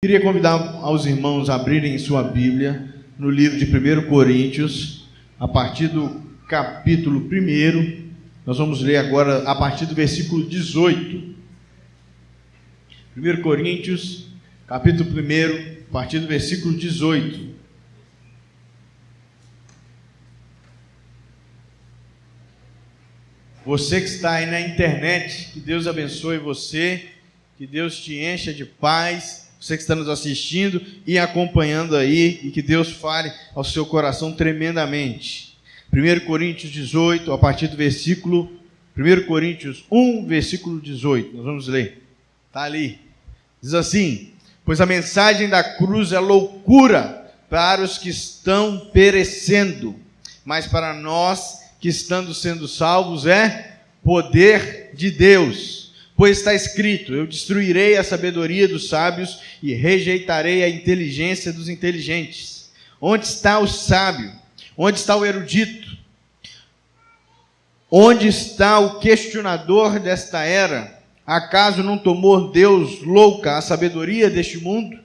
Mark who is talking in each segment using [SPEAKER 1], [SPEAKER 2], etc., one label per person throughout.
[SPEAKER 1] Queria convidar aos irmãos a abrirem sua Bíblia no livro de 1 Coríntios, a partir do capítulo 1. Nós vamos ler agora a partir do versículo 18. 1 Coríntios, capítulo 1, a partir do versículo 18. Você que está aí na internet, que Deus abençoe você, que Deus te encha de paz. Você que está nos assistindo e acompanhando aí, e que Deus fale ao seu coração tremendamente. 1 Coríntios 18, a partir do versículo 1 Coríntios 1, versículo 18. Nós vamos ler. Está ali. Diz assim: pois a mensagem da cruz é loucura para os que estão perecendo, mas para nós que estando sendo salvos é poder de Deus. Pois está escrito: eu destruirei a sabedoria dos sábios e rejeitarei a inteligência dos inteligentes. Onde está o sábio? Onde está o erudito? Onde está o questionador desta era? Acaso não tomou Deus louca a sabedoria deste mundo?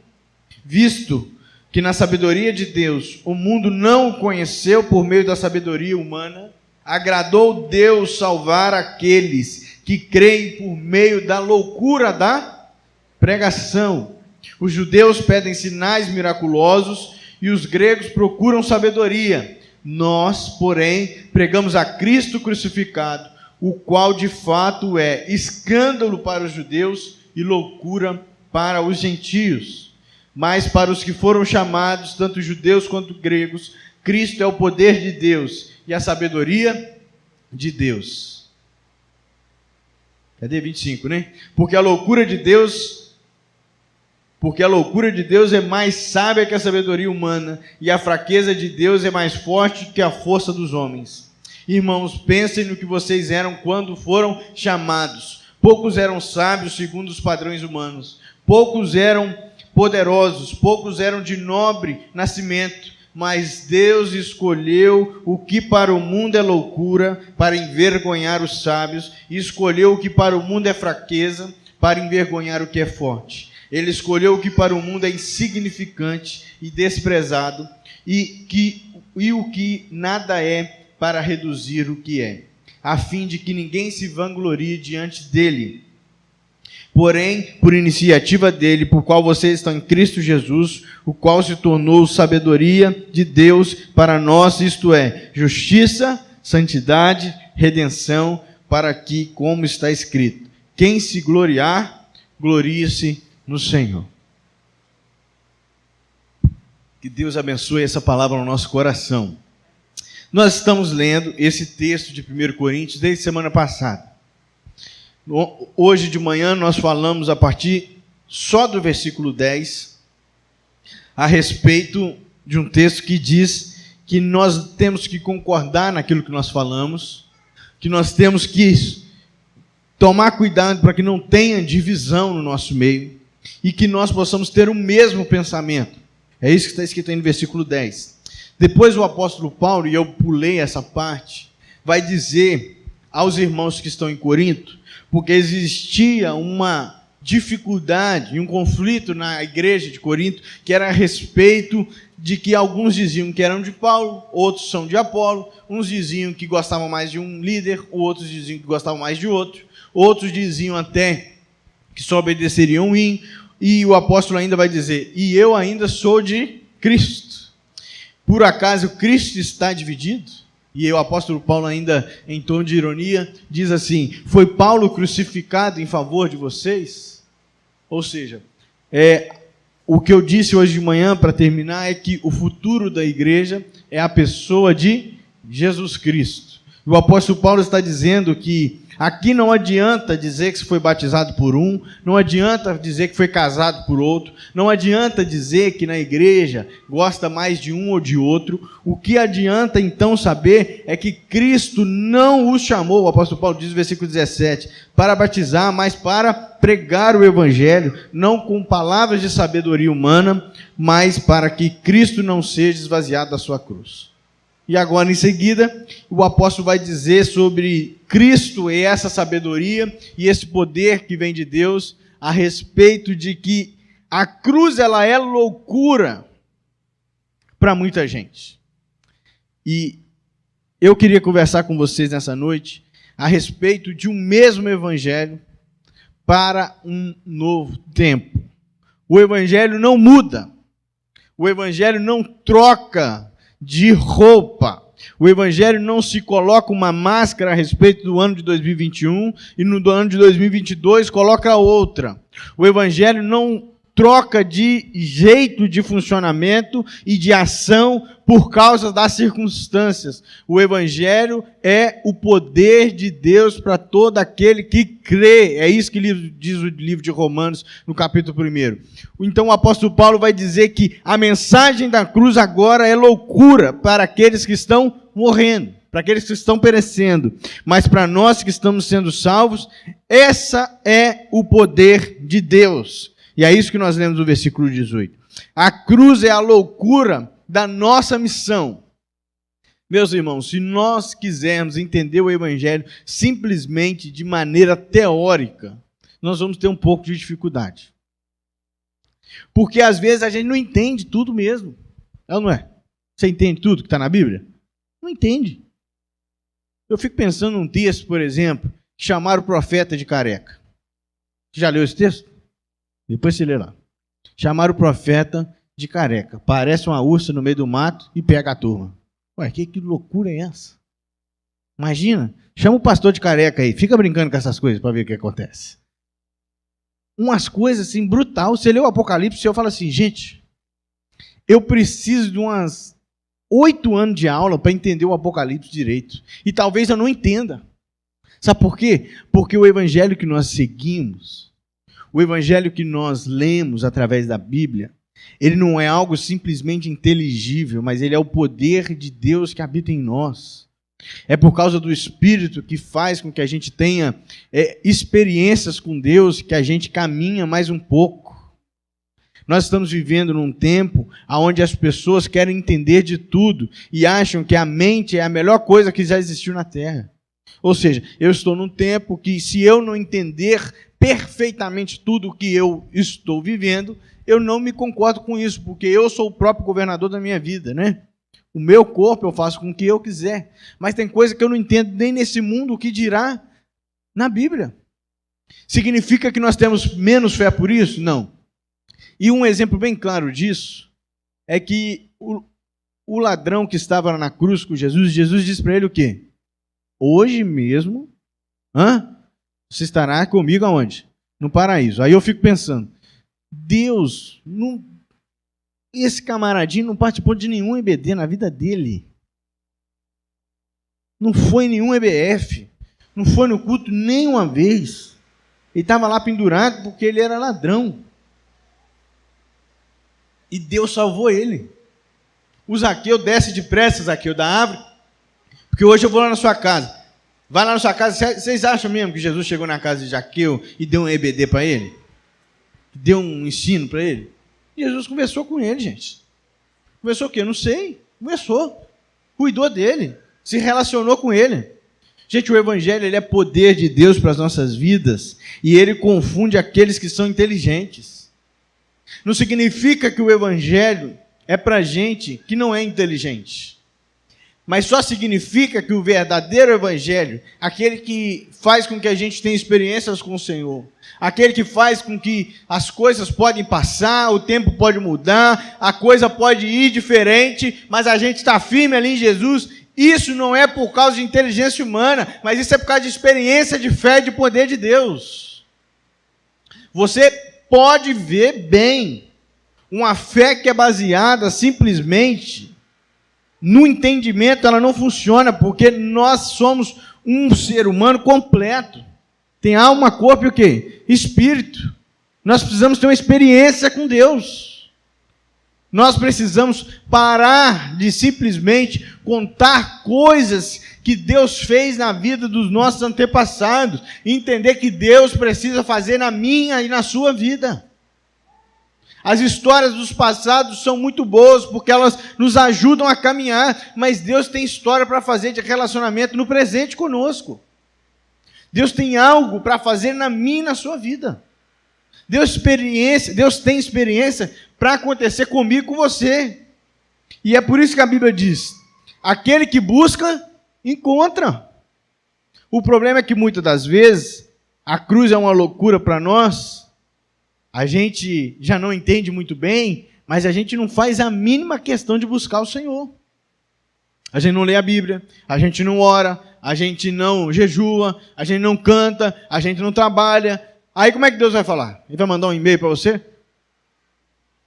[SPEAKER 1] Visto que na sabedoria de Deus o mundo não o conheceu por meio da sabedoria humana, agradou Deus salvar aqueles que creem por meio da loucura da pregação. Os judeus pedem sinais miraculosos e os gregos procuram sabedoria. Nós, porém, pregamos a Cristo crucificado, o qual de fato é escândalo para os judeus e loucura para os gentios. Mas para os que foram chamados, tanto judeus quanto gregos, Cristo é o poder de Deus e a sabedoria de Deus. Cadê 25, né? Porque a loucura de Deus é mais sábia que a sabedoria humana, e a fraqueza de Deus é mais forte que a força dos homens. Irmãos, pensem no que vocês eram quando foram chamados. Poucos eram sábios segundo os padrões humanos, poucos eram poderosos, poucos eram de nobre nascimento. Mas Deus escolheu o que para o mundo é loucura, para envergonhar os sábios, e escolheu o que para o mundo é fraqueza, para envergonhar o que é forte. Ele escolheu o que para o mundo é insignificante e desprezado, e o que nada é, para reduzir o que é, a fim de que ninguém se vanglorie diante dele. Porém, por iniciativa dele, por qual vocês estão em Cristo Jesus, o qual se tornou sabedoria de Deus para nós, isto é, justiça, santidade, redenção, para que, como está escrito, quem se gloriar, glorie-se no Senhor. Que Deus abençoe essa palavra no nosso coração. Nós estamos lendo esse texto de 1 Coríntios desde semana passada. Hoje de manhã nós falamos a partir só do versículo 10 a respeito de um texto que diz que nós temos que concordar naquilo que nós falamos, que nós temos que tomar cuidado para que não tenha divisão no nosso meio e que nós possamos ter o mesmo pensamento. É isso que está escrito aí no versículo 10. Depois o apóstolo Paulo, e eu pulei essa parte, vai dizer aos irmãos que estão em Corinto, porque existia uma dificuldade, um conflito na igreja de Corinto, que era a respeito de que alguns diziam que eram de Paulo, outros são de Apolo, uns diziam que gostavam mais de um líder, outros diziam que gostavam mais de outro, outros diziam até que só obedeceriam e o apóstolo ainda vai dizer, e eu ainda sou de Cristo. Por acaso Cristo está dividido? E o apóstolo Paulo, ainda em tom de ironia, diz assim: foi Paulo crucificado em favor de vocês? Ou seja, o que eu disse hoje de manhã, para terminar, é que o futuro da igreja é a pessoa de Jesus Cristo. O apóstolo Paulo está dizendo que aqui não adianta dizer que se foi batizado por um, não adianta dizer que foi casado por outro, não adianta dizer que na igreja gosta mais de um ou de outro. O que adianta então saber é que Cristo não os chamou, o apóstolo Paulo diz no versículo 17, para batizar, mas para pregar o evangelho, não com palavras de sabedoria humana, mas para que Cristo não seja esvaziado da sua cruz. E agora, em seguida, o apóstolo vai dizer sobre Cristo e essa sabedoria e esse poder que vem de Deus a respeito de que A cruz, ela é loucura para muita gente. E eu queria conversar com vocês nessa noite a respeito de um mesmo evangelho para um novo tempo. O evangelho não muda. O evangelho não troca de roupa. O evangelho não se coloca uma máscara a respeito do ano de 2021 e no ano de 2022 coloca outra. O evangelho não troca de jeito de funcionamento e de ação por causa das circunstâncias. O evangelho é o poder de Deus para todo aquele que crê. É isso que diz o livro de Romanos, no capítulo 1. Então o apóstolo Paulo vai dizer que a mensagem da cruz agora é loucura para aqueles que estão morrendo, para aqueles que estão perecendo. Mas para nós que estamos sendo salvos, essa é o poder de Deus. E é isso que nós lemos no versículo 18. A cruz é a loucura da nossa missão. Meus irmãos, se nós quisermos entender o evangelho simplesmente de maneira teórica, nós vamos ter um pouco de dificuldade. Porque às vezes a gente não entende tudo mesmo. É ou não é? Você entende tudo que está na Bíblia? Não entende. Eu fico pensando num texto, por exemplo, que chamaram o profeta de careca. Você já leu esse texto? Depois você lê lá. Chamaram o profeta de careca. Parece uma ursa no meio do mato e pega a turma. Ué, que loucura é essa? Imagina, chama o pastor de careca aí, fica brincando com essas coisas para ver o que acontece. Umas coisas assim, brutal. Você lê o Apocalipse e eu falo assim, gente, eu preciso de umas 8 anos de aula para entender o Apocalipse direito. E talvez eu não entenda. Sabe por quê? Porque o evangelho que nós seguimos, o evangelho que nós lemos através da Bíblia, ele não é algo simplesmente inteligível, mas ele é o poder de Deus que habita em nós. É por causa do Espírito que faz com que a gente tenha experiências com Deus, que a gente caminha mais um pouco. Nós estamos vivendo num tempo onde as pessoas querem entender de tudo e acham que a mente é a melhor coisa que já existiu na Terra. Ou seja, eu estou num tempo que, se eu não entender perfeitamente tudo o que eu estou vivendo, eu não me concordo com isso, porque eu sou o próprio governador da minha vida, né? O meu corpo eu faço com o que eu quiser. Mas tem coisa que eu não entendo nem nesse mundo, o que dirá na Bíblia. Significa que nós temos menos fé por isso? Não. E um exemplo bem claro disso é que o ladrão que estava na cruz com Jesus, Jesus disse para ele o quê? Hoje mesmo, você estará comigo aonde? No paraíso. Aí eu fico pensando, Deus, esse camaradinho não participou de nenhum EBD na vida dele. Não foi nenhum EBF. Não foi no culto nenhuma vez. Ele estava lá pendurado porque ele era ladrão. E Deus salvou ele. O Zaqueu desce depressa, Zaqueu, da árvore, porque hoje eu vou lá na sua casa. Vai lá na sua casa. Vocês acham mesmo que Jesus chegou na casa de Zaqueu e deu um EBD para ele? Deu um ensino para ele? Jesus conversou com ele, gente. Conversou o quê? Não sei. Conversou. Cuidou dele. Se relacionou com ele. Gente, o evangelho ele é poder de Deus para as nossas vidas e ele confunde aqueles que são inteligentes. Não significa que o evangelho é para gente que não é inteligente. Mas só significa que o verdadeiro evangelho, aquele que faz com que a gente tenha experiências com o Senhor, aquele que faz com que as coisas podem passar, o tempo pode mudar, a coisa pode ir diferente, mas a gente está firme ali em Jesus, isso não é por causa de inteligência humana, mas isso é por causa de experiência de fé e de poder de Deus. Você pode ver bem uma fé que é baseada simplesmente no entendimento, ela não funciona, porque nós somos um ser humano completo. Tem alma, corpo e o quê? Espírito. Nós precisamos ter uma experiência com Deus. Nós precisamos parar de simplesmente contar coisas que Deus fez na vida dos nossos antepassados e entender que Deus precisa fazer na minha e na sua vida. As histórias dos passados são muito boas porque elas nos ajudam a caminhar, mas Deus tem história para fazer de relacionamento no presente conosco. Deus tem algo para fazer na minha e na sua vida. Deus tem experiência para acontecer comigo e com você. E é por isso que a Bíblia diz: aquele que busca, encontra. O problema é que muitas das vezes a cruz é uma loucura para nós, a gente já não entende muito bem, mas a gente não faz a mínima questão de buscar o Senhor. A gente não lê a Bíblia, a gente não ora, a gente não jejua, a gente não canta, a gente não trabalha. Aí como é que Deus vai falar? Ele vai mandar um e-mail para você?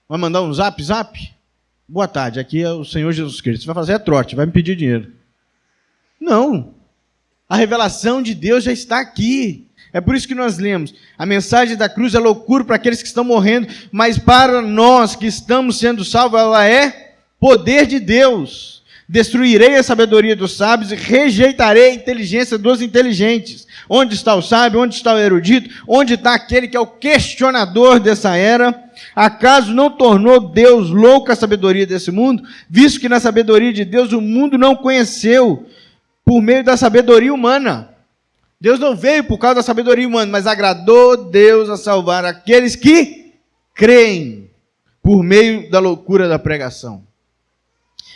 [SPEAKER 1] Vai mandar um zap? Boa tarde, aqui é o Senhor Jesus Cristo. Você vai fazer trote, vai me pedir dinheiro. Não. A revelação de Deus já está aqui. É por isso que nós lemos: a mensagem da cruz é loucura para aqueles que estão morrendo, mas para nós que estamos sendo salvos, ela é poder de Deus. Destruirei a sabedoria dos sábios e rejeitarei a inteligência dos inteligentes. Onde está o sábio? Onde está o erudito? Onde está aquele que é o questionador dessa era? Acaso não tornou Deus louca a sabedoria desse mundo? Visto que na sabedoria de Deus o mundo não conheceu por meio da sabedoria humana. Deus não veio por causa da sabedoria humana, mas agradou Deus a salvar aqueles que creem por meio da loucura da pregação.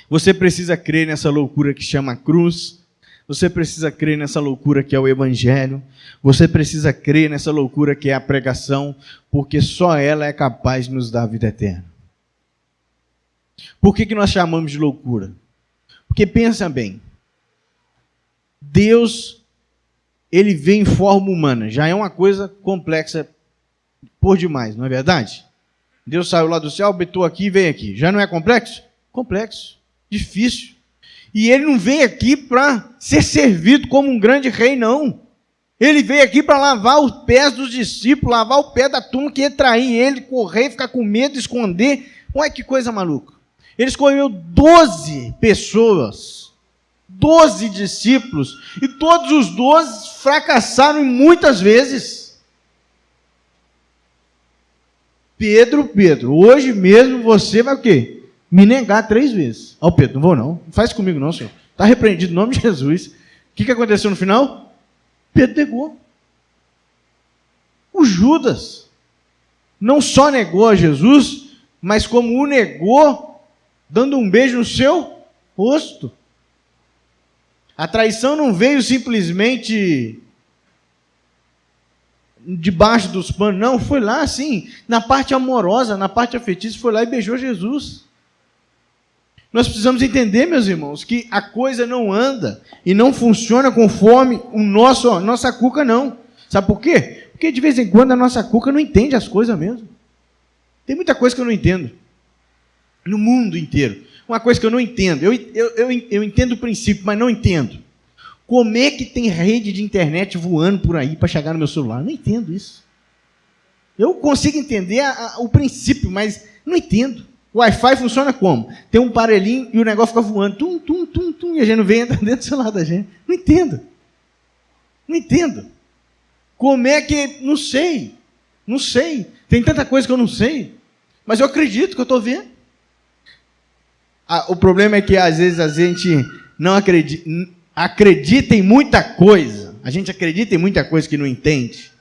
[SPEAKER 1] Você precisa crer nessa loucura que chama cruz. Você precisa crer nessa loucura que é o Evangelho. Você precisa crer nessa loucura que é a pregação, porque só ela é capaz de nos dar a vida eterna. Por que nós chamamos de loucura? Porque pensa bem, Deus, ele vem em forma humana, já é uma coisa complexa por demais, não é verdade? Deus saiu lá do céu, habitou aqui e veio aqui. Já não é complexo? Complexo. Difícil. E ele não veio aqui para ser servido como um grande rei, não. Ele veio aqui para lavar os pés dos discípulos, lavar o pé da turma que ia trair ele, correr, ficar com medo, esconder. Olha que coisa maluca. Ele escolheu 12 pessoas, 12 discípulos, e todos os 12 fracassaram muitas vezes. Pedro, hoje mesmo você vai o quê? Me negar 3 vezes. Ó, Pedro, não vou não. Não faz comigo não, senhor. Está repreendido em nome de Jesus. O que aconteceu no final? Pedro negou. O Judas não só negou a Jesus, mas como o negou, dando um beijo no seu rosto. A traição não veio simplesmente debaixo dos panos, não. Foi lá assim, na parte amorosa, na parte afetiva, foi lá e beijou Jesus. Nós precisamos entender, meus irmãos, que a coisa não anda e não funciona conforme nossa cuca, não. Sabe por quê? Porque de vez em quando a nossa cuca não entende as coisas mesmo. Tem muita coisa que eu não entendo. No mundo inteiro. Uma coisa que eu não entendo. Eu entendo o princípio, mas não entendo. Como é que tem rede de internet voando por aí para chegar no meu celular? Eu não entendo isso. Eu consigo entender o princípio, mas não entendo. O Wi-Fi funciona como? Tem um aparelhinho e o negócio fica voando. Tum, tum, tum, tum, e a gente não vem entrar dentro do celular da gente. Não entendo. Não entendo. Como é que... Não sei. Não sei. Tem tanta coisa que eu não sei. Mas eu acredito que eu estou vendo. O problema é que às vezes a gente não acredita em muita coisa. A gente acredita em muita coisa que não entende.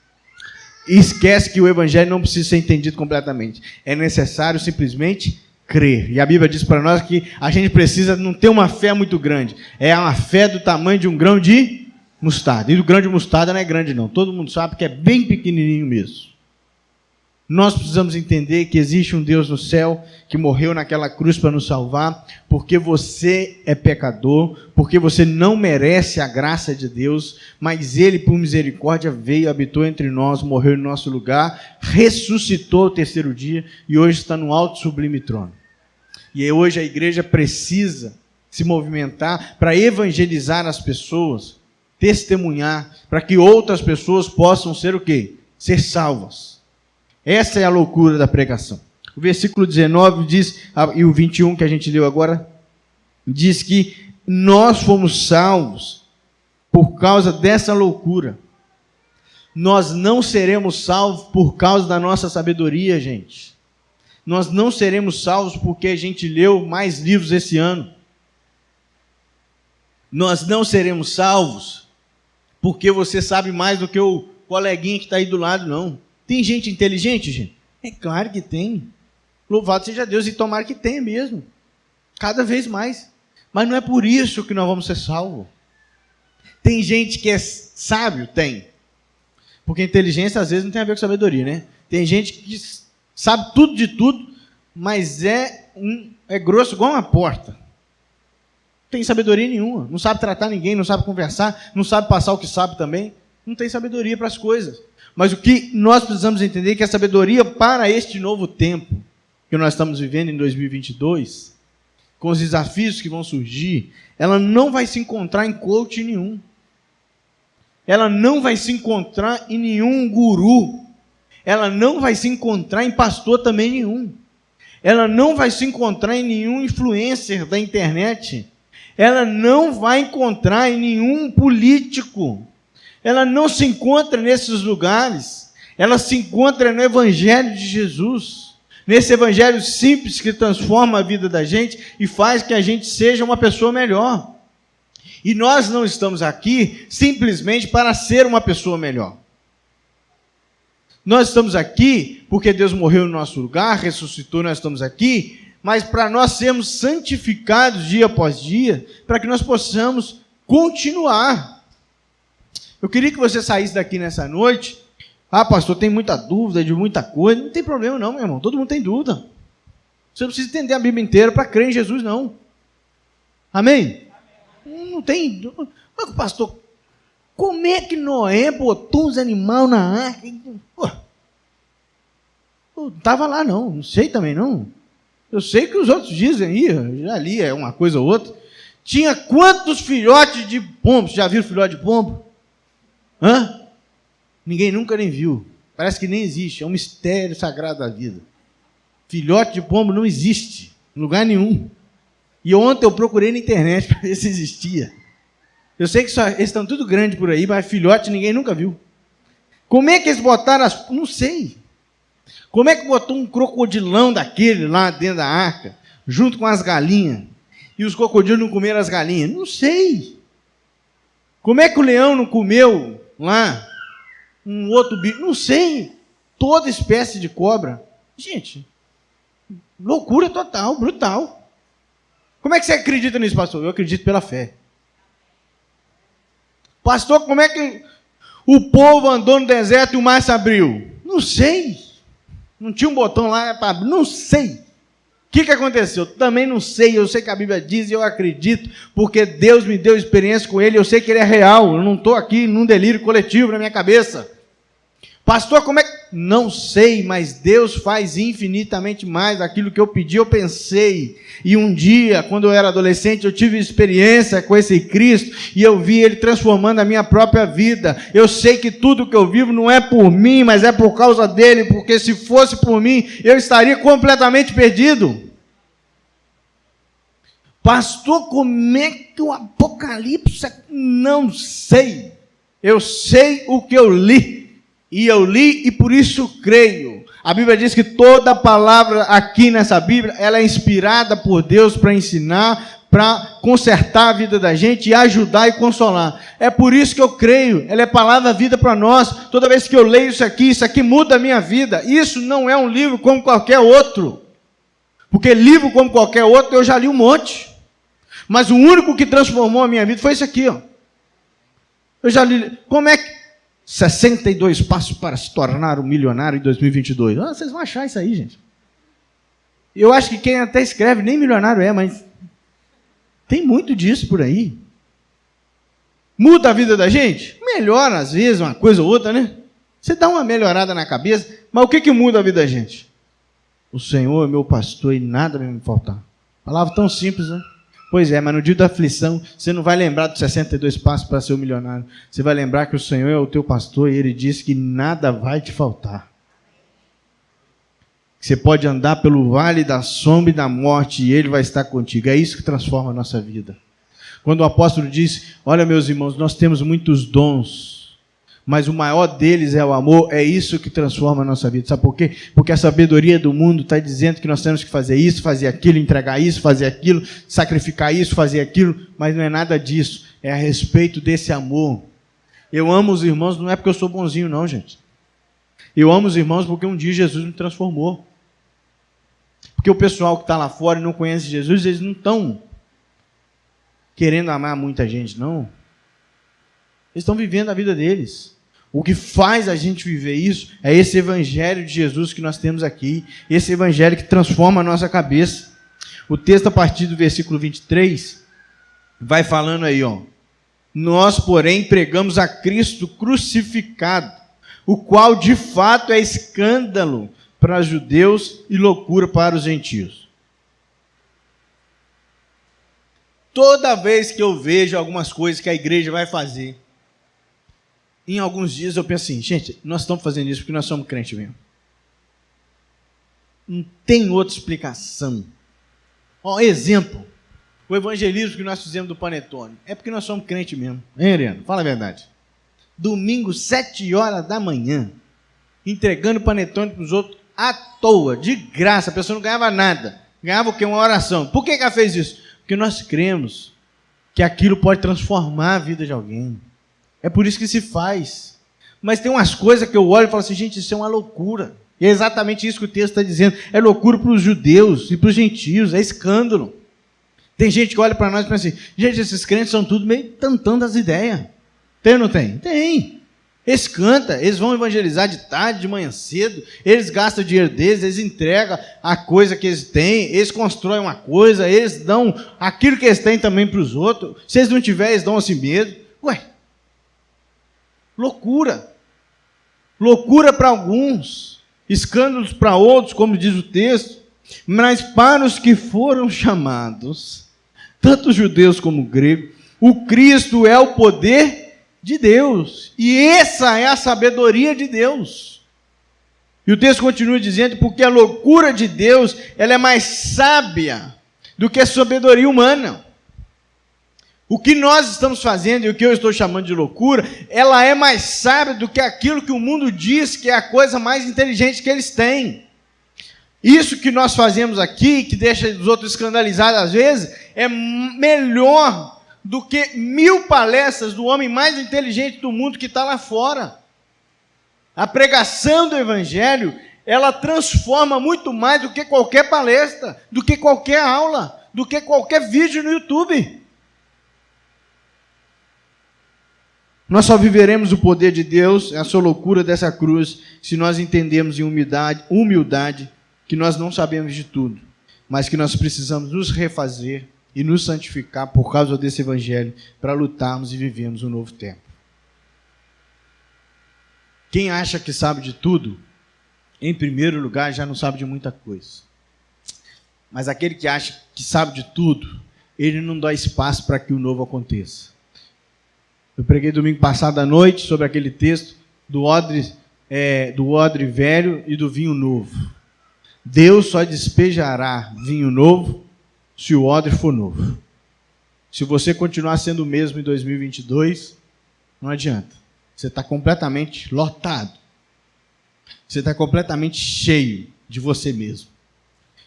[SPEAKER 1] E esquece que o Evangelho não precisa ser entendido completamente. É necessário simplesmente crer. E a Bíblia diz para nós que a gente precisa não ter uma fé muito grande. É uma fé do tamanho de um grão de mostarda. E o grão de mostarda não é grande não. Todo mundo sabe que é bem pequenininho mesmo. Nós precisamos entender que existe um Deus no céu que morreu naquela cruz para nos salvar, porque você é pecador, porque você não merece a graça de Deus, mas Ele, por misericórdia, veio, habitou entre nós, morreu em nosso lugar, ressuscitou ao 3º dia e hoje está no alto sublime trono. E hoje a igreja precisa se movimentar para evangelizar as pessoas, testemunhar, para que outras pessoas possam ser o quê? Ser salvas. Essa é a loucura da pregação. O versículo 19 diz, e o 21 que a gente leu agora, diz que nós fomos salvos por causa dessa loucura. Nós não seremos salvos por causa da nossa sabedoria, gente. Nós não seremos salvos porque a gente leu mais livros esse ano. Nós não seremos salvos porque você sabe mais do que o coleguinha que está aí do lado, não. Tem gente inteligente, gente? É claro que tem. Louvado seja Deus, e tomara que tenha mesmo. Cada vez mais. Mas não é por isso que nós vamos ser salvos. Tem gente que é sábio? Tem. Porque inteligência às vezes não tem a ver com sabedoria, né? Tem gente que sabe tudo de tudo, mas é grosso igual uma porta. Não tem sabedoria nenhuma. Não sabe tratar ninguém, não sabe conversar, não sabe passar o que sabe também. Não tem sabedoria para as coisas. Mas o que nós precisamos entender é que a sabedoria para este novo tempo que nós estamos vivendo em 2022, com os desafios que vão surgir, ela não vai se encontrar em coach nenhum. Ela não vai se encontrar em nenhum guru. Ela não vai se encontrar em pastor também nenhum. Ela não vai se encontrar em nenhum influencer da internet. Ela não vai encontrar em nenhum político. Ela não se encontra nesses lugares. Ela se encontra no Evangelho de Jesus. Nesse Evangelho simples que transforma a vida da gente e faz que a gente seja uma pessoa melhor. E nós não estamos aqui simplesmente para ser uma pessoa melhor. Nós estamos aqui porque Deus morreu no nosso lugar, ressuscitou, nós estamos aqui, mas para nós sermos santificados dia após dia, para que nós possamos continuar. Eu queria que você saísse daqui nessa noite. Ah, pastor, tem muita dúvida de muita coisa. Não tem problema não, meu irmão. Todo mundo tem dúvida. Você não precisa entender a Bíblia inteira para crer em Jesus, não. Amém? Não tem... Mas, pastor, como é que Noé botou os animais na arca? Não estava lá, não. Não sei também, não. Eu sei que os outros dizem aí, eu já li uma coisa ou outra. Tinha quantos filhotes de pombo? Já viram filhote de pombo? Hã? Ninguém nunca nem viu. Parece que nem existe. É um mistério sagrado da vida. Filhote de pombo não existe em lugar nenhum. E ontem eu procurei na internet para ver se existia. Eu sei que eles estão tudo grande por aí, mas filhote ninguém nunca viu. Como é que eles botaram as... Não sei. Como é que botou um crocodilão daquele lá dentro da arca, junto com as galinhas, e os crocodilos não comeram as galinhas? Não sei. Como é que o leão não comeu lá um outro bicho? Não sei. Toda espécie de cobra. Gente, loucura total, brutal. Como é que você acredita nisso, pastor? Eu acredito pela fé. Pastor, como é que o povo andou no deserto e o mar se abriu? Não sei. Não tinha um botão lá para abrir? Não sei. O que aconteceu? Também não sei. Eu sei que a Bíblia diz e eu acredito, porque Deus me deu experiência com ele. Eu sei que ele é real. Eu não estou aqui num delírio coletivo na minha cabeça. Pastor, como é que... Não sei, mas Deus faz infinitamente mais daquilo que eu pedi, eu pensei. E um dia, quando eu era adolescente, eu tive experiência com esse Cristo e eu vi Ele transformando a minha própria vida. Eu sei que tudo que eu vivo não é por mim, mas é por causa dEle, porque se fosse por mim, eu estaria completamente perdido. Pastor, como é que o Apocalipse... Não sei. Eu sei o que eu li. E eu li e por isso creio. A Bíblia diz que toda palavra aqui nessa Bíblia, ela é inspirada por Deus para ensinar, para consertar a vida da gente e ajudar e consolar. É por isso que eu creio. Ela é palavra vida para nós. Toda vez que eu leio isso aqui muda a minha vida. Isso não é um livro como qualquer outro. Porque livro como qualquer outro eu já li um monte. Mas o único que transformou a minha vida foi isso aqui, ó. Eu já li. Como é que 62 passos para se tornar um milionário em 2022. Vocês vão achar isso aí, gente. Eu acho que quem até escreve nem milionário é, mas tem muito disso por aí. Muda a vida da gente? Melhora às vezes uma coisa ou outra, né? Você dá uma melhorada na cabeça, mas o que muda a vida da gente? O Senhor é meu pastor e nada vai me faltar. Palavra tão simples, né? Pois é, mas no dia da aflição, você não vai lembrar dos 62 passos para ser um milionário. Você vai lembrar que o Senhor é o teu pastor e Ele disse que nada vai te faltar. Você pode andar pelo vale da sombra e da morte e Ele vai estar contigo. É isso que transforma a nossa vida. Quando o apóstolo diz, olha meus irmãos, nós temos muitos dons, mas o maior deles é o amor, é isso que transforma a nossa vida. Sabe por quê? Porque a sabedoria do mundo está dizendo que nós temos que fazer isso, fazer aquilo, entregar isso, fazer aquilo, sacrificar isso, fazer aquilo, mas não é nada disso. É a respeito desse amor. Eu amo os irmãos, não é porque eu sou bonzinho não, gente. Eu amo os irmãos porque um dia Jesus me transformou. Porque o pessoal que está lá fora e não conhece Jesus, eles não estão querendo amar muita gente, não. Eles estão vivendo a vida deles. O que faz a gente viver isso é esse evangelho de Jesus que nós temos aqui, esse evangelho que transforma a nossa cabeça. O texto, a partir do versículo 23, vai falando aí, ó. Nós, porém, pregamos a Cristo crucificado, o qual de fato é escândalo para os judeus e loucura para os gentios. Toda vez que eu vejo algumas coisas que a igreja vai fazer, em alguns dias eu penso assim, gente, nós estamos fazendo isso porque nós somos crentes mesmo. Não tem outra explicação. Ó, exemplo, o evangelismo que nós fizemos do Panetone, é porque nós somos crentes mesmo. Hein, Ariano? Fala a verdade. Domingo, 7 horas da manhã, entregando Panetone para os outros à toa, de graça, a pessoa não ganhava nada. Ganhava o quê? Uma oração. Por que ela fez isso? Porque nós cremos que aquilo pode transformar a vida de alguém. É por isso que se faz. Mas tem umas coisas que eu olho e falo assim, gente, isso é uma loucura. E é exatamente isso que o texto está dizendo. É loucura para os judeus e para os gentios, é escândalo. Tem gente que olha para nós e pensa assim, gente, esses crentes são tudo meio tantando as ideias. Tem ou não tem? Tem. Eles cantam, eles vão evangelizar de tarde, de manhã cedo, eles gastam o dinheiro deles, eles entregam a coisa que eles têm, eles constroem uma coisa, eles dão aquilo que eles têm também para os outros. Se eles não tiverem, eles dão assim mesmo. Ué, loucura. Loucura para alguns, escândalos para outros, como diz o texto, mas para os que foram chamados, tanto judeus como gregos, o Cristo é o poder de Deus, e essa é a sabedoria de Deus. E o texto continua dizendo, porque a loucura de Deus, ela é mais sábia do que a sabedoria humana. O que nós estamos fazendo, e o que eu estou chamando de loucura, ela é mais sábia do que aquilo que o mundo diz que é a coisa mais inteligente que eles têm. Isso que nós fazemos aqui, que deixa os outros escandalizados às vezes, é melhor do que 1000 palestras do homem mais inteligente do mundo que está lá fora. A pregação do Evangelho, ela transforma muito mais do que qualquer palestra, do que qualquer aula, do que qualquer vídeo no YouTube. Nós só viveremos o poder de Deus, a sua loucura dessa cruz, se nós entendermos em humildade, que nós não sabemos de tudo, mas que nós precisamos nos refazer e nos santificar por causa desse evangelho, para lutarmos e vivermos um novo tempo. Quem acha que sabe de tudo, em primeiro lugar, já não sabe de muita coisa. Mas aquele que acha que sabe de tudo, ele não dá espaço para que o novo aconteça. Eu preguei domingo passado à noite sobre aquele texto do odre velho e do vinho novo. Deus só despejará vinho novo se o odre for novo. Se você continuar sendo o mesmo em 2022, não adianta. Você está completamente lotado. Você está completamente cheio de você mesmo.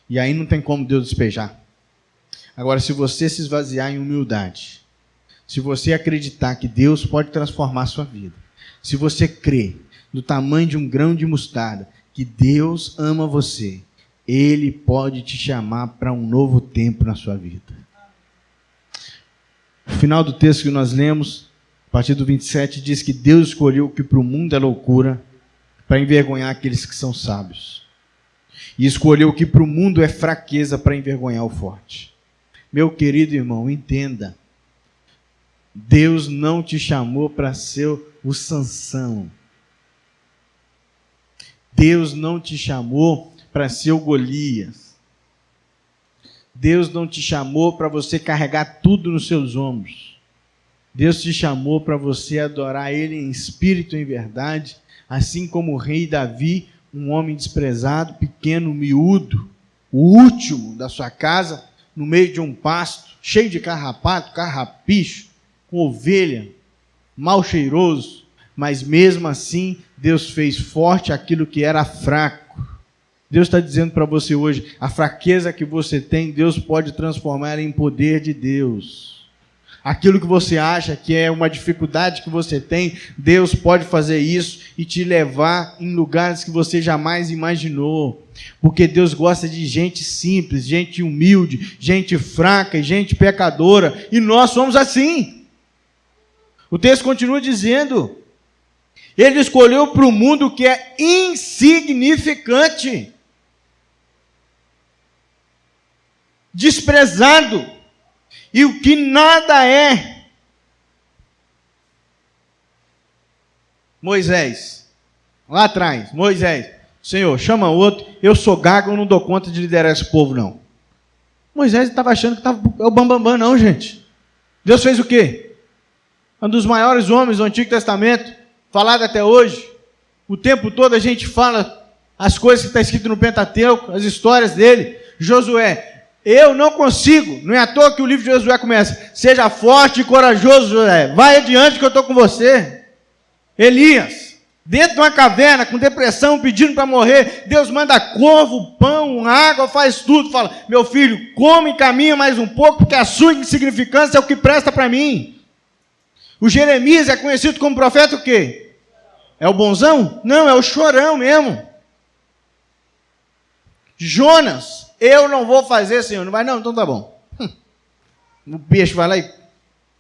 [SPEAKER 1] E aí não tem como Deus despejar. Agora, se você se esvaziar em humildade, se você acreditar que Deus pode transformar a sua vida, se você crer no tamanho de um grão de mostarda, que Deus ama você, Ele pode te chamar para um novo tempo na sua vida. O final do texto que nós lemos, a partir do 27, diz que Deus escolheu o que para o mundo é loucura, para envergonhar aqueles que são sábios. E escolheu o que para o mundo é fraqueza, para envergonhar o forte. Meu querido irmão, entenda. Deus não te chamou para ser o Sansão. Deus não te chamou para ser o Golias. Deus não te chamou para você carregar tudo nos seus ombros. Deus te chamou para você adorar Ele em espírito e em verdade, assim como o rei Davi, um homem desprezado, pequeno, miúdo, o último da sua casa, no meio de um pasto, cheio de carrapato, carrapicho, com ovelha, mal cheiroso, mas mesmo assim, Deus fez forte aquilo que era fraco. Deus está dizendo para você hoje, a fraqueza que você tem, Deus pode transformar em poder de Deus. Aquilo que você acha que é uma dificuldade que você tem, Deus pode fazer isso e te levar em lugares que você jamais imaginou. Porque Deus gosta de gente simples, gente humilde, gente fraca e gente pecadora. E nós somos assim. O texto continua dizendo: Ele escolheu para o mundo que é insignificante, desprezado, e o que nada é. Moisés, lá atrás, Moisés, Senhor, chama outro, eu sou gago, eu não dou conta de liderar esse povo, não. Moisés estava achando que estava o bambambam, não, gente. Deus fez o quê? Um dos maiores homens do Antigo Testamento, falado até hoje. O tempo todo a gente fala as coisas que está escrito no Pentateuco, as histórias dele. Josué, eu não consigo, não é à toa que o livro de Josué começa: seja forte e corajoso, Josué, vai adiante que eu estou com você. Elias, dentro de uma caverna, com depressão, pedindo para morrer, Deus manda corvo, pão, água, faz tudo, fala: meu filho, come e caminha mais um pouco, porque a sua insignificância é o que presta para mim. O Jeremias é conhecido como profeta o quê? É o bonzão? Não, é o chorão mesmo. Jonas, eu não vou fazer, Senhor. Não vai, não? Então tá bom. O peixe vai lá e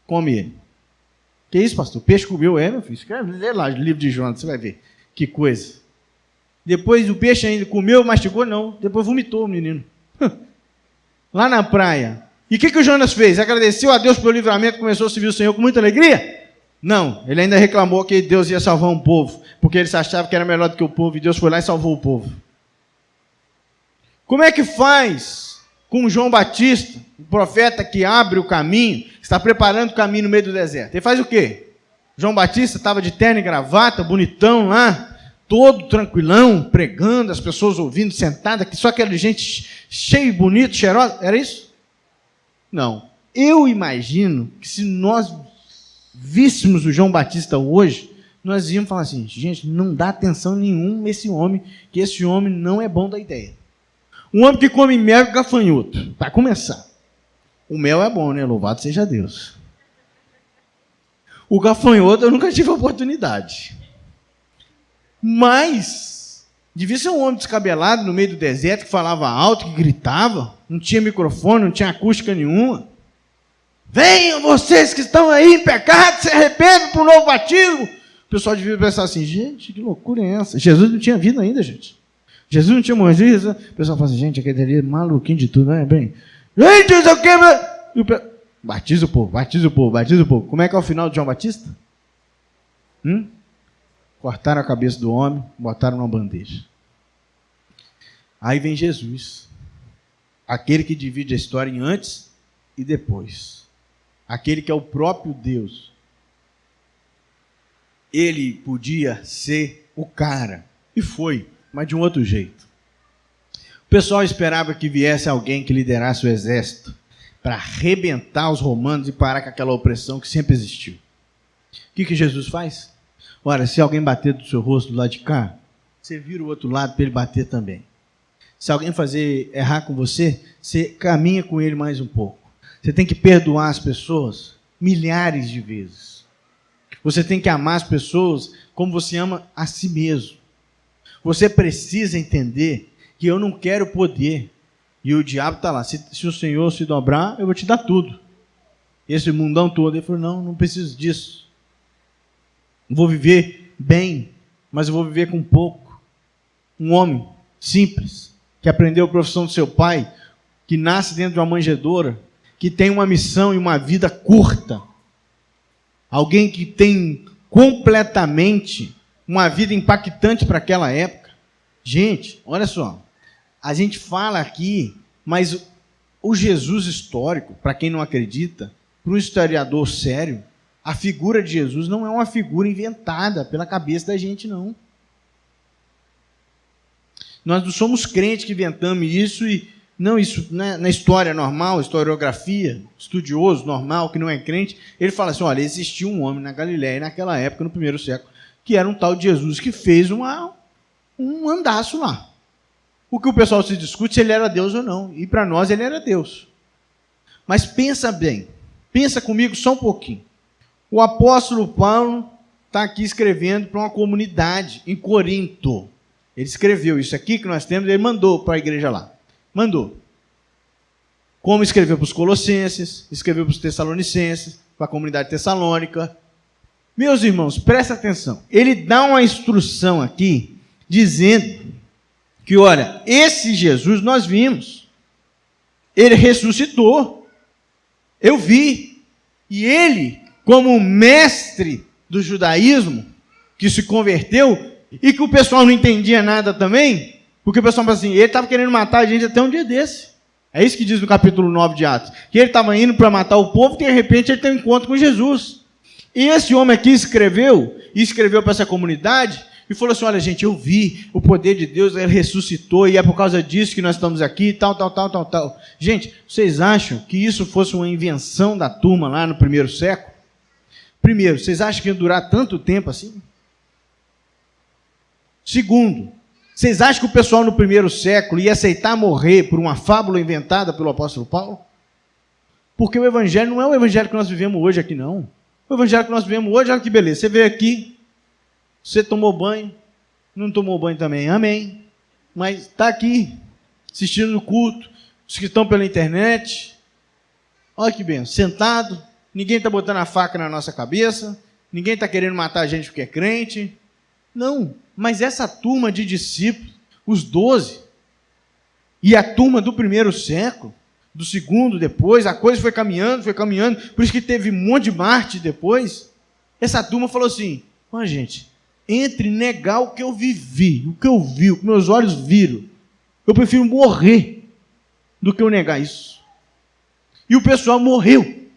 [SPEAKER 1] come ele. Que isso, pastor? O peixe comeu, meu filho? Escreve, lê lá o livro de Jonas, você vai ver. Que coisa. Depois o peixe ainda comeu, mastigou, não. Depois vomitou o menino. Lá na praia. E o que o Jonas fez? Agradeceu a Deus pelo livramento, começou a servir o Senhor com muita alegria? Não. Ele ainda reclamou que Deus ia salvar um povo, porque ele se achava que era melhor do que o povo, e Deus foi lá e salvou o povo. Como é que faz com João Batista, o profeta que abre o caminho, está preparando o caminho no meio do deserto? Ele faz o quê? João Batista estava de terno e gravata, bonitão lá, todo tranquilão, pregando, as pessoas ouvindo, sentada, só aquela gente cheia, bonita, cheirosa. Era isso? Não. Eu imagino que se nós víssemos o João Batista hoje, nós íamos falar assim: gente, não dá atenção nenhuma nesse homem, que esse homem não é bom da ideia. Um homem que come mel e gafanhoto, para começar. O mel é bom, né? Louvado seja Deus. O gafanhoto eu nunca tive oportunidade. Mas devia ser um homem descabelado no meio do deserto, que falava alto, que gritava, não tinha microfone, não tinha acústica nenhuma. Venham vocês que estão aí em pecado, se arrependam para o novo batismo. O pessoal devia pensar assim: gente, que loucura é essa? Jesus não tinha vindo ainda, gente. Jesus não tinha morrido. O pessoal fala assim: gente, aquele ali é maluquinho de tudo, não é bem? Gente, isso aqui é... Batiza o povo, batiza o povo, batiza o povo. Como é que é o final de João Batista? Cortaram a cabeça do homem, botaram numa bandeja. Aí vem Jesus, aquele que divide a história em antes e depois, aquele que é o próprio Deus. Ele podia ser o cara, e foi, mas de um outro jeito. O pessoal esperava que viesse alguém que liderasse o exército para arrebentar os romanos e parar com aquela opressão que sempre existiu. O que Jesus faz? Ora, se alguém bater do seu rosto do lado de cá, você vira o outro lado para ele bater também. Se alguém fazer errar com você, você caminha com ele mais um pouco. Você tem que perdoar as pessoas milhares de vezes. Você tem que amar as pessoas como você ama a si mesmo. Você precisa entender que eu não quero poder. E o diabo está lá: se o Senhor se dobrar, eu vou te dar tudo. Esse mundão todo. Ele falou: não preciso disso. Vou viver bem, mas eu vou viver com pouco. Um homem simples, que aprendeu a profissão do seu pai, que nasce dentro de uma manjedoura, que tem uma missão e uma vida curta. Alguém que tem completamente uma vida impactante para aquela época. Gente, olha só. A gente fala aqui, mas o Jesus histórico, para quem não acredita, para um historiador sério, a figura de Jesus não é uma figura inventada pela cabeça da gente, não. Nós não somos crentes que inventamos isso e... Não, isso na história normal, historiografia, estudioso normal, que não é crente, ele fala assim: olha, existiu um homem na Galileia, naquela época, no primeiro século, que era um tal de Jesus, que fez um andaço lá. O que o pessoal se discute se ele era Deus ou não. E para nós ele era Deus. Mas pensa bem, Pensa comigo só um pouquinho. O apóstolo Paulo está aqui escrevendo para uma comunidade em Corinto. Ele escreveu isso aqui que nós temos, ele mandou para a igreja lá. Mandou. Como escreveu para os Colossenses, escreveu para os Tessalonicenses, para a comunidade tessalônica. Meus irmãos, presta atenção. Ele dá uma instrução aqui, dizendo que, olha, esse Jesus nós vimos. Ele ressuscitou. Eu vi. E ele, como mestre do judaísmo, que se converteu, e que o pessoal não entendia nada também, porque o pessoal fala assim, ele estava querendo matar a gente até um dia desse. É isso que diz no capítulo 9 de Atos. Que ele estava indo para matar o povo, e de repente ele tem um encontro com Jesus. E esse homem aqui escreveu para essa comunidade, e falou assim, olha gente, eu vi o poder de Deus, ele ressuscitou, e é por causa disso que nós estamos aqui, tal. Gente, vocês acham que isso fosse uma invenção da turma lá no primeiro século? Primeiro, vocês acham que ia durar tanto tempo assim? Segundo, vocês acham que o pessoal no primeiro século ia aceitar morrer por uma fábula inventada pelo apóstolo Paulo? Porque o evangelho não é o evangelho que nós vivemos hoje aqui, não. O evangelho que nós vivemos hoje, olha que beleza. Você veio aqui, você tomou banho, não tomou banho também, amém. Mas está aqui, assistindo o culto, os que estão pela internet, olha que bem, sentado, ninguém está botando a faca na nossa cabeça, ninguém está querendo matar a gente porque é crente. Não, mas essa turma de discípulos, os 12, e a turma do primeiro século, do segundo depois, a coisa foi caminhando, por isso que teve um monte de Marte depois. Essa turma falou assim, ó gente, entre negar o que eu vivi, o que eu vi, o que meus olhos viram, eu prefiro morrer do que eu negar isso. E o pessoal morreu.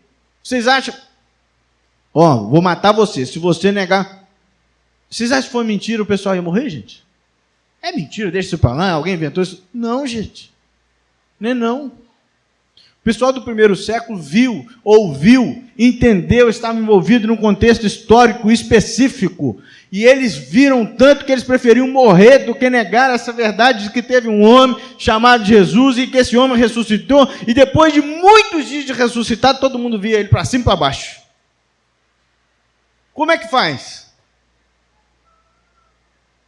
[SPEAKER 1] Vocês acham? Ó, vou matar você, se você negar. Vocês acham que foi mentira o pessoal ia morrer, gente? É mentira, deixa isso para lá, alguém inventou isso? Não, gente. Não. O pessoal do primeiro século viu, ouviu, entendeu, estava envolvido num contexto histórico específico. E eles viram tanto que eles preferiam morrer do que negar essa verdade de que teve um homem chamado Jesus e que esse homem ressuscitou. E depois de muitos dias de ressuscitado, todo mundo via ele para cima e para baixo. Como é que faz?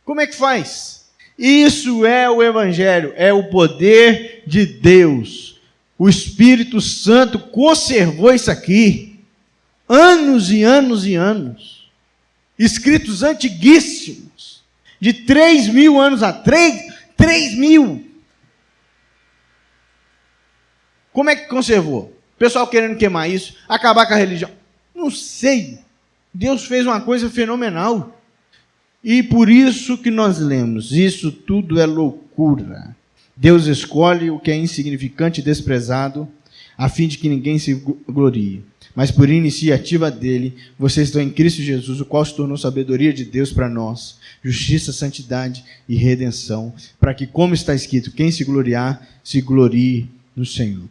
[SPEAKER 1] Como é que faz? Isso é o Evangelho, é o poder de Deus. O Espírito Santo conservou isso aqui, anos e anos e anos, escritos antiguíssimos, de 3.000 anos atrás, 3.000. Como é que conservou? O pessoal querendo queimar isso, acabar com a religião. Não sei, Deus fez uma coisa fenomenal. E por isso que nós lemos, isso tudo é loucura. Deus escolhe o que é insignificante e desprezado, a fim de que ninguém se glorie. Mas por iniciativa dele, vocês estão em Cristo Jesus, o qual se tornou sabedoria de Deus para nós, justiça, santidade e redenção, para que, como está escrito, quem se gloriar, se glorie no Senhor.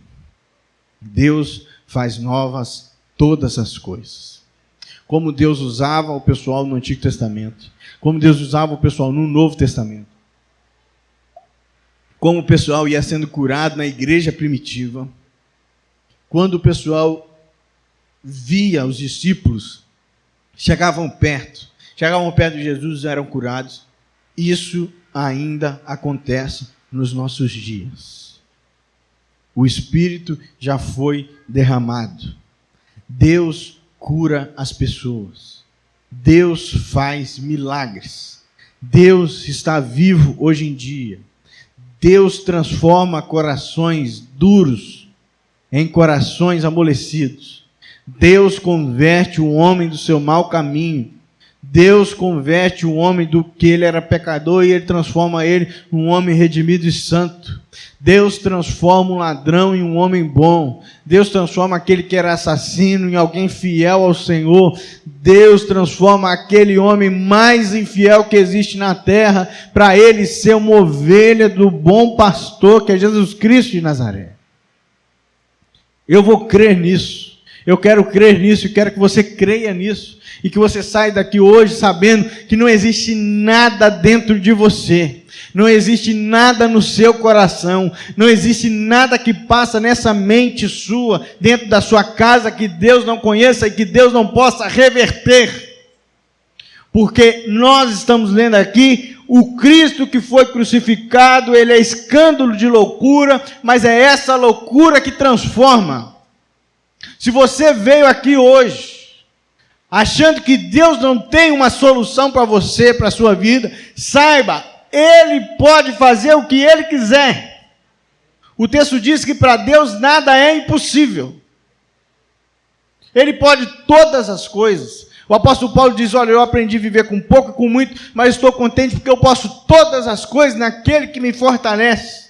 [SPEAKER 1] Deus faz novas todas as coisas. Como Deus usava o pessoal no Antigo Testamento, como Deus usava o pessoal no Novo Testamento, como o pessoal ia sendo curado na igreja primitiva, quando o pessoal via os discípulos, chegavam perto de Jesus e eram curados. Isso ainda acontece nos nossos dias. O Espírito já foi derramado. Deus cura as pessoas. Deus faz milagres. Deus está vivo hoje em dia. Deus transforma corações duros em corações amolecidos. Deus converte o homem do seu mau caminho. Deus converte o homem do que ele era pecador e ele transforma ele num homem redimido e santo. Deus transforma um ladrão em um homem bom. Deus transforma aquele que era assassino em alguém fiel ao Senhor. Deus transforma aquele homem mais infiel que existe na terra para ele ser uma ovelha do bom pastor que é Jesus Cristo de Nazaré. Eu vou crer nisso. Eu quero crer nisso e quero que você creia nisso. E que você saia daqui hoje sabendo que não existe nada dentro de você. Não existe nada no seu coração. Não existe nada que passa nessa mente sua, dentro da sua casa, que Deus não conheça e que Deus não possa reverter. Porque nós estamos lendo aqui, o Cristo que foi crucificado, ele é escândalo de loucura, mas é essa loucura que transforma. Se você veio aqui hoje, achando que Deus não tem uma solução para você, para a sua vida, saiba, Ele pode fazer o que Ele quiser. O texto diz que para Deus nada é impossível. Ele pode todas as coisas. O apóstolo Paulo diz, olha, eu aprendi a viver com pouco e com muito, mas estou contente porque eu posso todas as coisas naquele que me fortalece.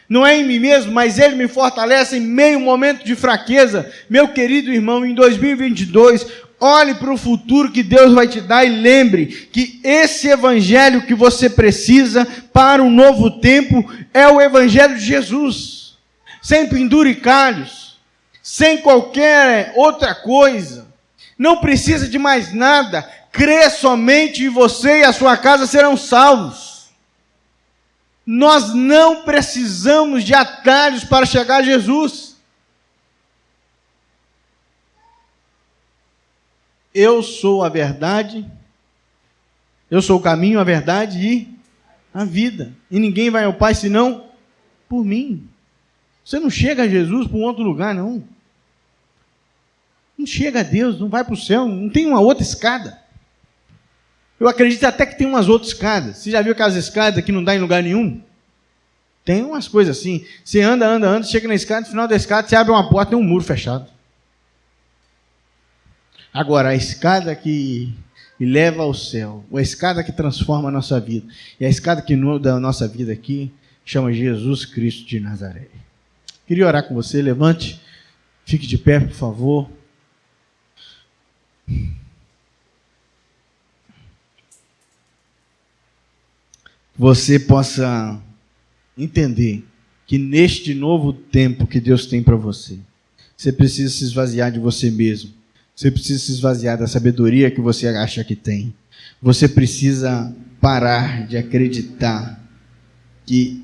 [SPEAKER 1] Não é em mim mesmo, mas Ele me fortalece em meio momento de fraqueza. Meu querido irmão, em 2022, olhe para o futuro que Deus vai te dar e lembre que esse evangelho que você precisa para um novo tempo é o evangelho de Jesus. Sem penduricalhos, sem qualquer outra coisa. Não precisa de mais nada. Crê somente e você e a sua casa serão salvos. Nós não precisamos de atalhos para chegar a Jesus. Eu sou a verdade, eu sou o caminho, a verdade e a vida. E ninguém vai ao Pai senão por mim. Você não chega a Jesus por um outro lugar, não. Não chega a Deus, não vai para o céu, não tem uma outra escada. Eu acredito até que tem umas outras escadas. Você já viu aquelas escadas que não dá em lugar nenhum? Tem umas coisas assim. Você anda, chega na escada, no final da escada você abre uma porta e tem um muro fechado. Agora, a escada que leva ao céu, a escada que transforma a nossa vida, e a escada que muda a nossa vida aqui, chama Jesus Cristo de Nazaré. Queria orar com você, levante, fique de pé, por favor. Você possa entender que neste novo tempo que Deus tem para você, você precisa se esvaziar de você mesmo. Você precisa se esvaziar da sabedoria que você acha que tem. Você precisa parar de acreditar que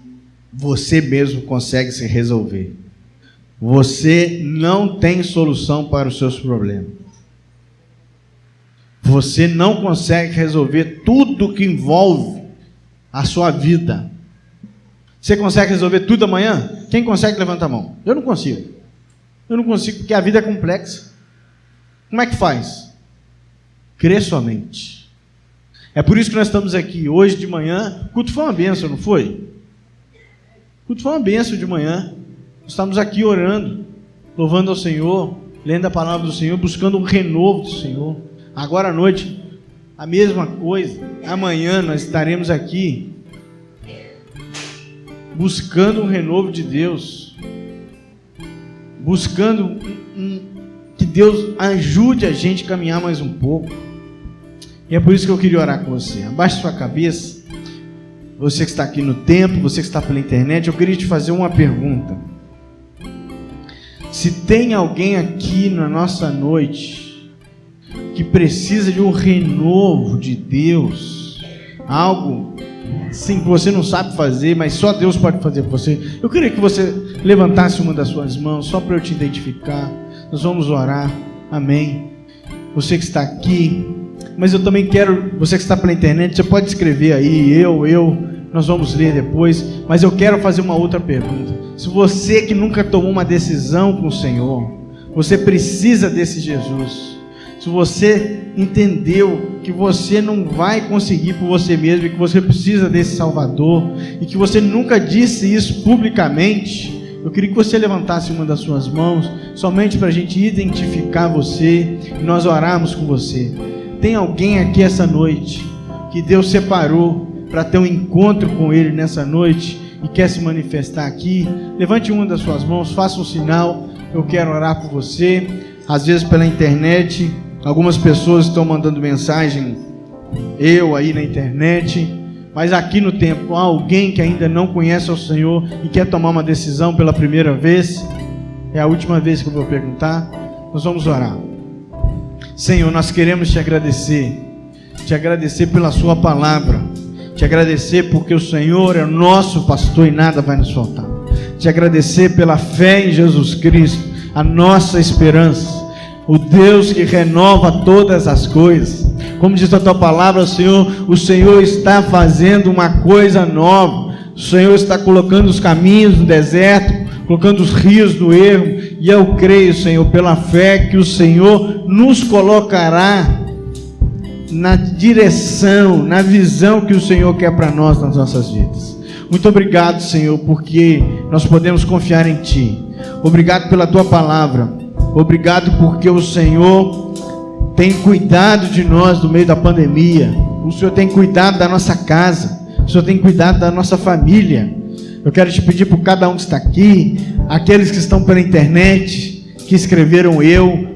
[SPEAKER 1] você mesmo consegue se resolver. Você não tem solução para os seus problemas. Você não consegue resolver tudo que envolve a sua vida. Você consegue resolver tudo amanhã? Quem consegue, levanta a mão. Eu não consigo. Eu não consigo porque a vida é complexa. Como é que faz? Crê somente. É por isso que nós estamos aqui hoje de manhã. O culto foi uma bênção, não foi? O culto foi uma bênção de manhã. Estamos aqui orando, louvando ao Senhor, lendo a palavra do Senhor, buscando um renovo do Senhor. Agora à noite, a mesma coisa. Amanhã nós estaremos aqui buscando um renovo de Deus, buscando que Deus ajude a gente a caminhar mais um pouco. E é por isso que eu queria orar com você. Abaixe sua cabeça. Você que está aqui no templo, você que está pela internet, eu queria te fazer uma pergunta. Se tem alguém aqui na nossa noite que precisa de um renovo de Deus, algo sim que você não sabe fazer, mas só Deus pode fazer por você, eu queria que você levantasse uma das suas mãos, só para eu te identificar. Nós vamos orar, amém. Você que está aqui, mas eu também quero, você que está pela internet, você pode escrever aí, nós vamos ler depois, mas eu quero fazer uma outra pergunta. Se você que nunca tomou uma decisão com o Senhor, você precisa desse Jesus. Se você entendeu que você não vai conseguir por você mesmo, e que você precisa desse Salvador, e que você nunca disse isso publicamente, eu queria que você levantasse uma das suas mãos, somente para a gente identificar você, e nós orarmos com você. Tem alguém aqui essa noite, que Deus separou para ter um encontro com Ele nessa noite, e quer se manifestar aqui? Levante uma das suas mãos, faça um sinal, eu quero orar por você. Às vezes pela internet, algumas pessoas estão mandando mensagem, eu aí na internet, mas aqui no templo, há alguém que ainda não conhece o Senhor e quer tomar uma decisão pela primeira vez? É a última vez que eu vou perguntar. Nós vamos orar. Senhor, nós queremos te agradecer pela sua palavra, te agradecer porque o Senhor é o nosso pastor e nada vai nos faltar, te agradecer pela fé em Jesus Cristo, a nossa esperança, o Deus que renova todas as coisas. Como diz a tua palavra, Senhor, o Senhor está fazendo uma coisa nova, o Senhor está colocando os caminhos no deserto, colocando os rios no ermo, e eu creio, Senhor, pela fé, que o Senhor nos colocará na direção, na visão que o Senhor quer para nós nas nossas vidas. Muito obrigado, Senhor, porque nós podemos confiar em Ti. Obrigado pela Tua palavra. Obrigado porque o Senhor tem cuidado de nós no meio da pandemia. O Senhor tem cuidado da nossa casa. O Senhor tem cuidado da nossa família. Eu quero te pedir por cada um que está aqui, aqueles que estão pela internet, que escreveram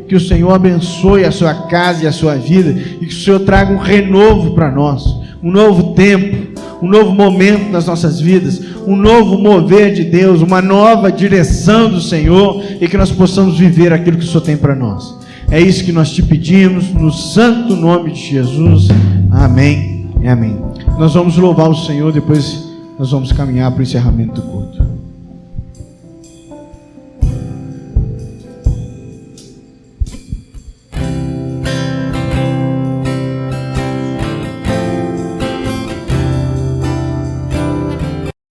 [SPEAKER 1] que o Senhor abençoe a sua casa e a sua vida, e que o Senhor traga um renovo para nós, um novo tempo, um novo momento nas nossas vidas, um novo mover de Deus, uma nova direção do Senhor, e que nós possamos viver aquilo que o Senhor tem para nós. É isso que nós te pedimos, no santo nome de Jesus. Amém e amém. Nós vamos louvar o Senhor, depois nós vamos caminhar para o encerramento do culto.